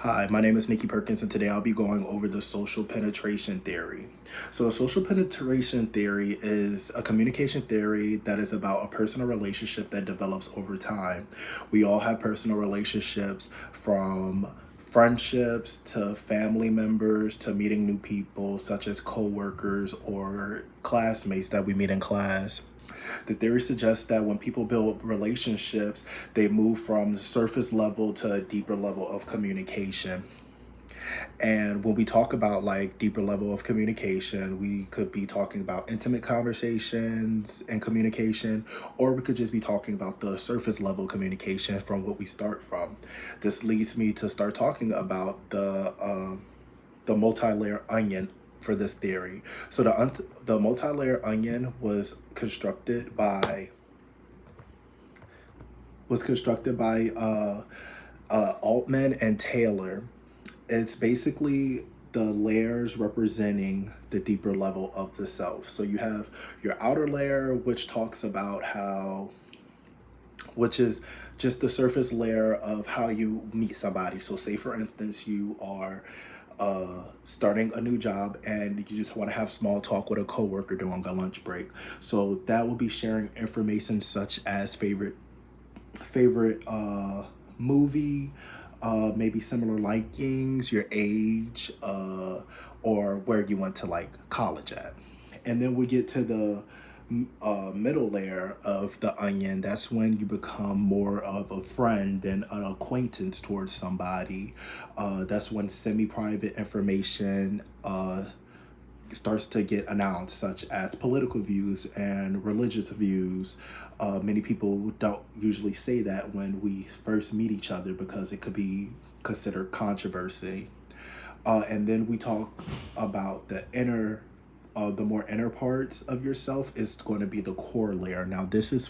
Hi, my name is Nikki Perkins, and today I'll be going over the social penetration theory. So, the social penetration theory is a communication theory that is about a personal relationship that develops over time. We all have personal relationships, from friendships to family members to meeting new people, such as coworkers or classmates that we meet in class. The theory suggests that when people build relationships, they move from the surface level to a deeper level of communication. And when we talk about like deeper level of communication, we could be talking about intimate conversations and communication, or we could just be talking about the surface level communication from what we start from. This leads me to start talking about the multi-layer onion for this theory. So the multi-layer onion was constructed by Altman and Taylor. It's basically the layers representing the deeper level of the self. So you have your outer layer, which talks about which is just the surface layer of how you meet somebody. So, say for instance, you are starting a new job and you just want to have small talk with a coworker during a lunch break. So that will be sharing information such as favorite movie, maybe similar likings, your age, or where you went to like college at. And then we get to the middle layer of the onion. That's when you become more of a friend than an acquaintance towards somebody. That's when semi-private information starts to get announced, such as political views and religious views. Many people don't usually say that when we first meet each other because it could be considered controversy. And then we talk about the more inner parts of yourself is going to be the core layer. Now, this is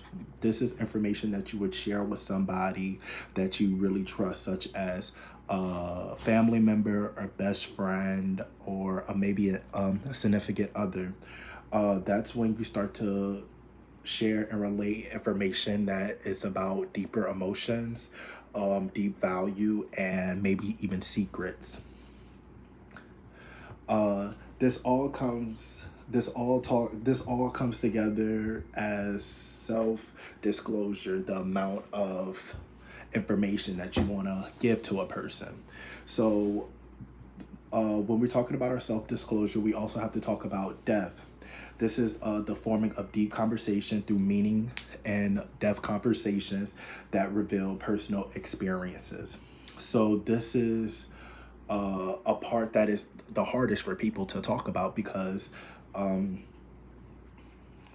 information that you would share with somebody that you really trust, such as a family member or best friend or maybe a significant other. That's when you start to share and relate information that is about deeper emotions, deep value, and maybe even secrets. uh this all comes together as self disclosure, the amount of information that you want to give to a person. So when we're talking about our self disclosure, we also have to talk about depth. This is the forming of deep conversation through meaning and depth conversations that reveal personal experiences. So this is a part that is the hardest for people to talk about because, um,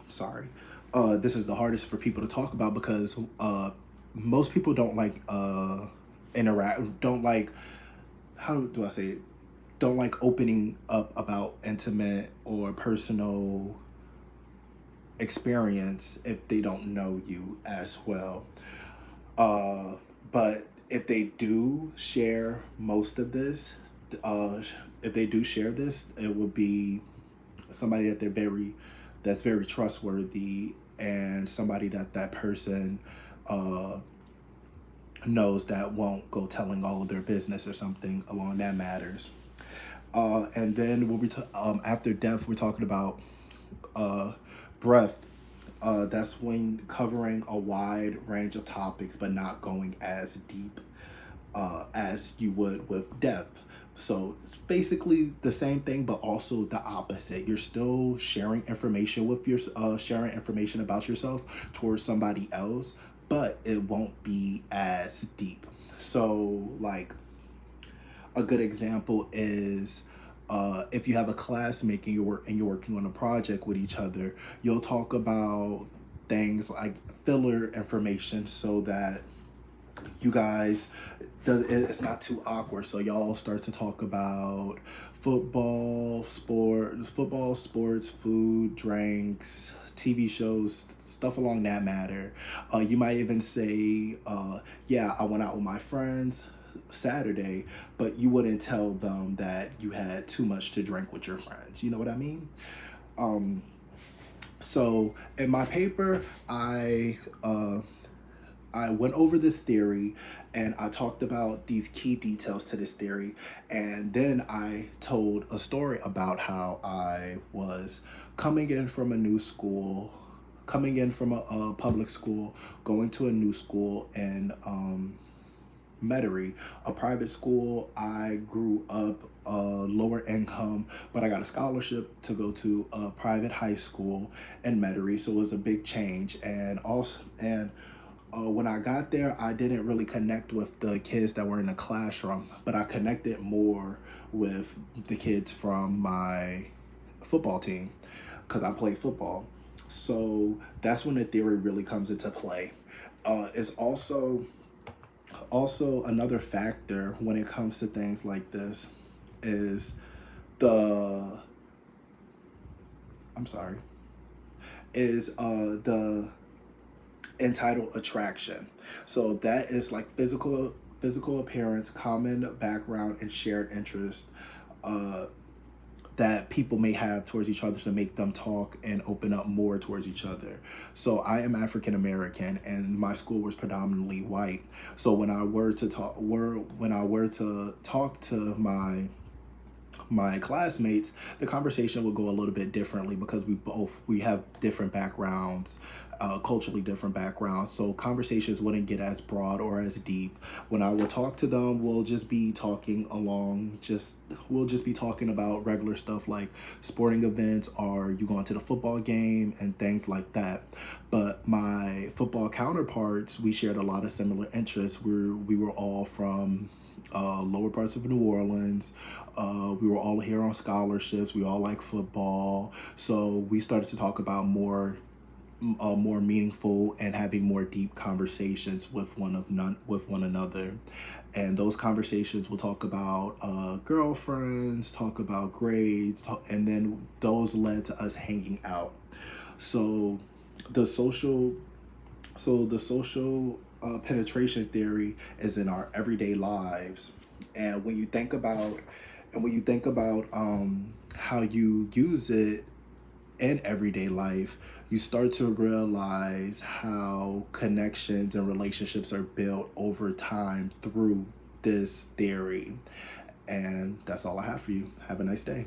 sorry, this is the hardest for people to talk about because most people don't like don't like, how do I say it? Don't like opening up about intimate or personal experience if they don't know you as well. Uh, but if they do share most of this, uh, if they do share this, it will be somebody that's very trustworthy, and somebody that person uh, knows that won't go telling all of their business or something along that matters. And then when after death, we're talking about uh, breadth. That's when covering a wide range of topics, but not going as deep as you would with depth. So it's basically the same thing, but also the opposite. You're still sharing information about yourself towards somebody else, but it won't be as deep. So, like, a good example is if you have a classmate and you're working on a project with each other, you'll talk about things like filler information so that you guys it's not too awkward. So y'all start to talk about football, sports, food, drinks, TV shows, stuff along that matter. You might even say, yeah, I went out with my friends Saturday, but you wouldn't tell them that you had too much to drink with your friends. You know what I mean? Um, so in my paper, I went over this theory and I talked about these key details to this theory. And then I told a story about how I was coming in from a new school, coming in from a public school, going to a new school in Metairie, a private school. I grew up lower income, but I got a scholarship to go to a private high school in Metairie, so it was a big change. And when I got there, I didn't really connect with the kids that were in the classroom, but I connected more with the kids from my football team because I play football. So that's when the theory really comes into play. It's also another factor when it comes to things like this is the I'm sorry is the entitled attraction. So that is like physical appearance, common background, and shared interest uh, that people may have towards each other to make them talk and open up more towards each other. So I am African American and my school was predominantly white. So when I were to talk to my classmates, the conversation would go a little bit differently because we have different backgrounds, culturally different backgrounds. So conversations wouldn't get as broad or as deep. When I would talk to them, we'll just be talking about regular stuff like sporting events or you going to the football game and things like that. But my football counterparts, we shared a lot of similar interests. We were all from lower parts of New Orleans. We were all here on scholarships. We all like football. So we started to talk about more meaningful and having more deep conversations with one another. And those conversations will talk about girlfriends, talk about grades, and then those led to us hanging out. So the social the social penetration theory is in our everyday lives, and when you think about how you use it in everyday life, you start to realize how connections and relationships are built over time through this theory. And that's all I have for you. Have a nice day.